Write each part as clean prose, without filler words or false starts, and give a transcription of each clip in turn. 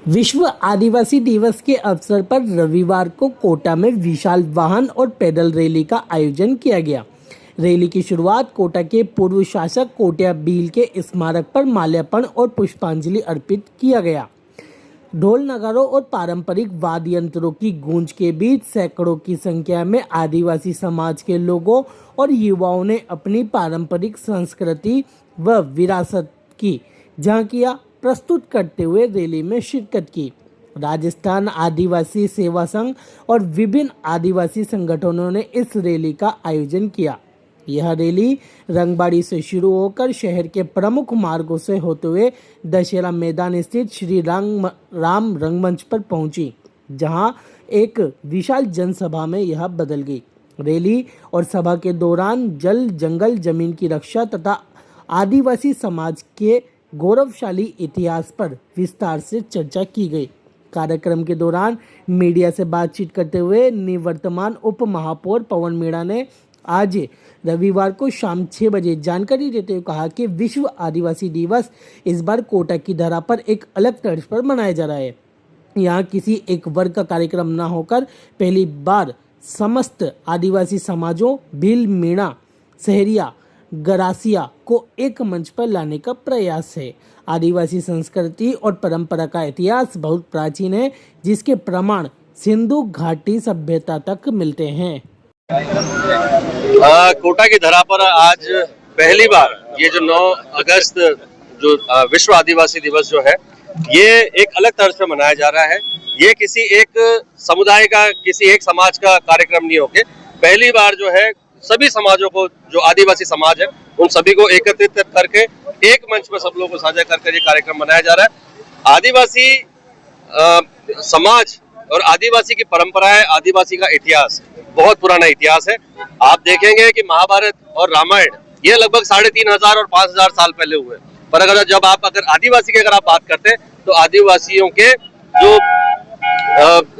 विश्व आदिवासी दिवस के अवसर पर रविवार को कोटा में विशाल वाहन और पैदल रैली का आयोजन किया गया। रैली की शुरुआत कोटा के पूर्व शासक कोट्या भील के स्मारक पर माल्यार्पण और पुष्पांजलि अर्पित किया गया। ढोल नगाड़ों और पारंपरिक वाद्य यंत्रों की गूंज के बीच सैकड़ों की संख्या में आदिवासी समाज के लोगों और युवाओं ने अपनी पारंपरिक संस्कृति व विरासत की झांकियां प्रस्तुत करते हुए रैली में शिरकत की। राजस्थान आदिवासी सेवा संघ और विभिन्न आदिवासी संगठनों ने इस रैली का आयोजन किया। यह रैली रंगबाड़ी से शुरू होकर शहर के प्रमुख मार्गों से होते हुए दशहरा मैदान स्थित श्री राम रंगमंच पर पहुंची, जहां एक विशाल जनसभा में यह बदल गई। रैली और सभा के दौरान जल, जंगल, जमीन की रक्षा तथा आदिवासी समाज के गौरवशाली इतिहास पर विस्तार से चर्चा की गई। कार्यक्रम के दौरान मीडिया से बातचीत करते हुए निवर्तमान उप महापौर पवन मीणा ने आज रविवार को शाम 6 बजे जानकारी देते हुए कहा कि विश्व आदिवासी दिवस इस बार कोटा की धरा पर एक अलग तर्ज पर मनाया जा रहा है। यहाँ किसी एक वर्ग का कार्यक्रम न होकर पहली बार समस्त आदिवासी समाजों भील, मीणा, सहरिया, गरासिया को एक मंच पर लाने का प्रयास है। आदिवासी संस्कृति और परंपरा का इतिहास बहुत प्राचीन है, जिसके प्रमाण सिंधु घाटी सभ्यता तक मिलते हैं। कोटा की धरा पर आज पहली बार ये जो 9 अगस्त जो विश्व आदिवासी दिवस जो है, ये एक अलग तर्ज पे मनाया जा रहा है। ये किसी एक समुदाय का, किसी एक समाज का कार्यक्रम नहीं होके पहली बार जो है सभी समाजों को, जो आदिवासी समाज है, उन सभी को एकत्रित करके एक मंच पर सब लोगों को साझा करके ये कार्यक्रम मनाया जा रहा है। आदिवासी समाज और आदिवासी की परंपराएं, आदिवासी का इतिहास बहुत पुराना इतिहास है। आप देखेंगे कि महाभारत और रामायण ये लगभग 3500 और 5000 साल पहले हुए, पर अगर आदिवासी की अगर आप बात करते हैं तो आदिवासियों के जो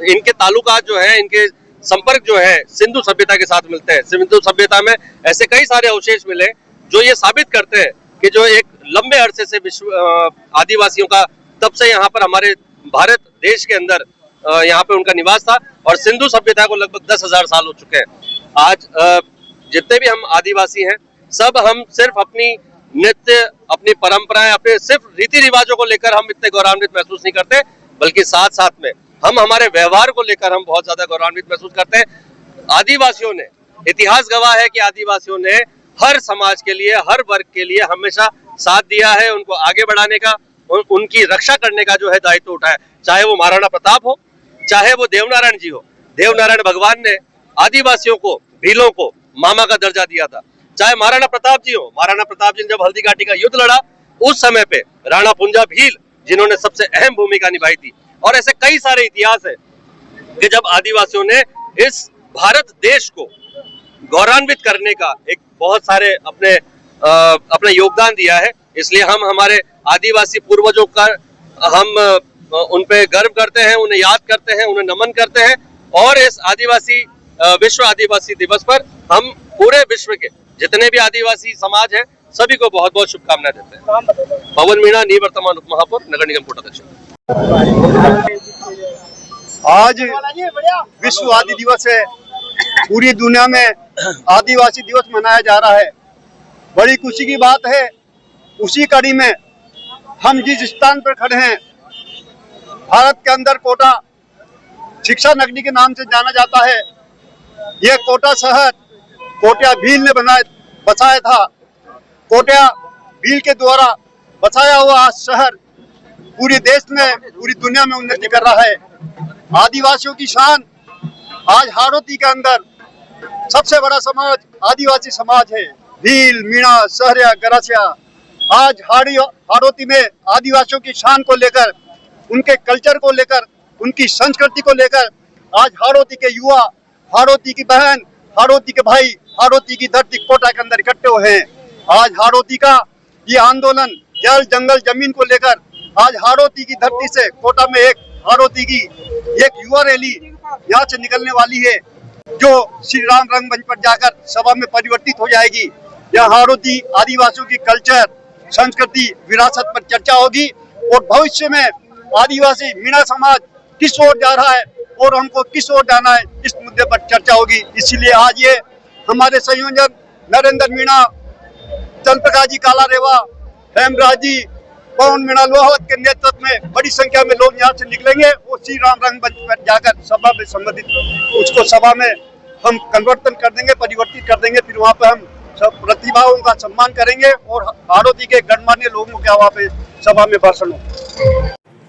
इनके ताल्लुकात जो है, इनके संपर्क जो है सिंधु सभ्यता के साथ मिलते हैं। सिंधु सभ्यता में ऐसे कई सारे अवशेष मिले जो ये साबित करते हैं कि जो एक लंबे अरसे से विश्व आदिवासियों का, तब से यहाँ पर हमारे भारत देश के अंदर यहाँ पे उनका निवास था, और सिंधु सभ्यता को लगभग 10,000 साल हो चुके हैं। आज जितने भी हम आदिवासी हैं, सब हम सिर्फ अपनी नृत्य, अपनी परंपराएं, अपने सिर्फ रीति रिवाजों को लेकर हम इतने गौरवान्वित महसूस नहीं करते, बल्कि साथ साथ में हम हमारे व्यवहार को लेकर हम बहुत ज्यादा गौरवान्वित महसूस करते हैं। आदिवासियों ने, इतिहास गवाह है कि आदिवासियों ने हर समाज के लिए, हर वर्ग के लिए हमेशा साथ दिया है, उनको आगे बढ़ाने का, उनकी रक्षा करने का जो है दायित्व उठाया। चाहे वो महाराणा प्रताप हो, चाहे वो देवनारायण जी हो। देवनारायण भगवान ने आदिवासियों को, भीलों को मामा का दर्जा दिया था। चाहे महाराणा प्रताप जी हो, महाराणा प्रताप जी ने जब हल्दी घाटी का युद्ध लड़ा, उस समय पे राणा पुंजा भील जिन्होंने सबसे अहम भूमिका निभाई थी। और ऐसे कई सारे इतिहास है कि जब आदिवासियों ने इस भारत देश को गौरवान्वित करने का एक बहुत सारे अपने योगदान दिया है। इसलिए हम हमारे आदिवासी पूर्वजों का हम उन पे गर्व करते हैं, उन्हें याद करते हैं, उन्हें नमन करते हैं, और इस विश्व आदिवासी दिवस पर हम पूरे विश्व के जितने भी आदिवासी समाज हैं सभी को बहुत बहुत शुभकामनाएं देते हैं। पवन मीणा, निवर्तमान उप महापौर, नगर निगम कोटा दक्षिण। आज विश्व आदि दिवस है। पूरी दुनिया में आदिवासी दिवस मनाया जा रहा है। बड़ी खुशी की बात है। उसी कड़ी में हम जिस स्थान पर खड़े हैं, भारत के अंदर कोटा शिक्षा नगरी के नाम से जाना जाता है। यह कोटा शहर कोट्या भील ने बसाया था। कोट्या भील के द्वारा बसाया हुआ शहर पूरे देश में, पूरी दुनिया में उन्नति कर रहा है। आदिवासियों की शान। आज हाड़ौती के अंदर सबसे बड़ा समाज आदिवासी समाज है। भील, मीणा, सहरिया, गरासिया। आज हाड़ौती में आदिवासियों की शान को लेकर, उनके कल्चर को लेकर, उनकी संस्कृति को लेकर आज हाड़ौती के युवा, हाड़ौती की बहन, हाड़ौती के भाई, हाड़ौती की धरती कोटा के अंदर इकट्ठे हुए हैं। आज हाड़ौती का ये आंदोलन जल, जंगल, जमीन को लेकर आज हाड़ौती की धरती से कोटा में एक हाड़ौती की एक युवा रैली यहाँ से निकलने वाली है, जो श्री राम रंगमंच पर जाकर सभा में परिवर्तित हो जाएगी। यह हाड़ौती आदिवासियों की कल्चर, संस्कृति, विरासत पर चर्चा होगी, और भविष्य में आदिवासी मीणा समाज किस ओर जा रहा है और हमको किस ओर जाना है, इस मुद्दे पर चर्चा होगी। इसीलिए आज ये हमारे संयोजक नरेंद्र मीणा, चंद्रप्रकाश जी काला रेवा, हेमराज जी, पवन मीणा लोहावत के नेतृत्व में बड़ी संख्या में लोग यहाँ से निकलेंगे और श्री राम रंगमंच पर जाकर सभा में संबंधित उसको सभा में हम परिवर्तन कर देंगे, परिवर्तित कर देंगे। फिर वहाँ पे हम सब प्रतिभाओं का सम्मान करेंगे और हाड़ौती के गणमान्य लोगों के वहाँ पे सभा में भाषण हो।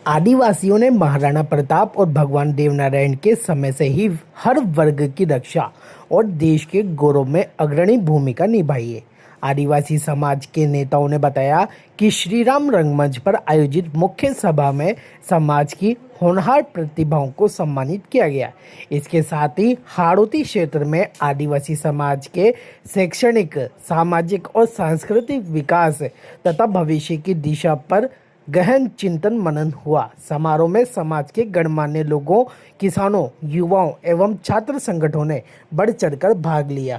आदिवासियों ने महाराणा प्रताप और भगवान देवनारायण के समय से ही हर वर्ग की रक्षा और देश के गौरव में अग्रणी भूमिका निभाई है। आदिवासी समाज के नेताओं ने बताया कि श्री राम रंगमंच पर आयोजित मुख्य सभा में समाज की होनहार प्रतिभाओं को सम्मानित किया गया। इसके साथ ही हाड़ौती क्षेत्र में आदिवासी समाज के शैक्षणिक, सामाजिक और सांस्कृतिक विकास तथा भविष्य की दिशा पर गहन चिंतन मनन हुआ। समारोह में समाज के गणमान्य लोगों, किसानों, युवाओं एवं छात्र संगठनों ने बढ़ चढ़कर भाग लिया।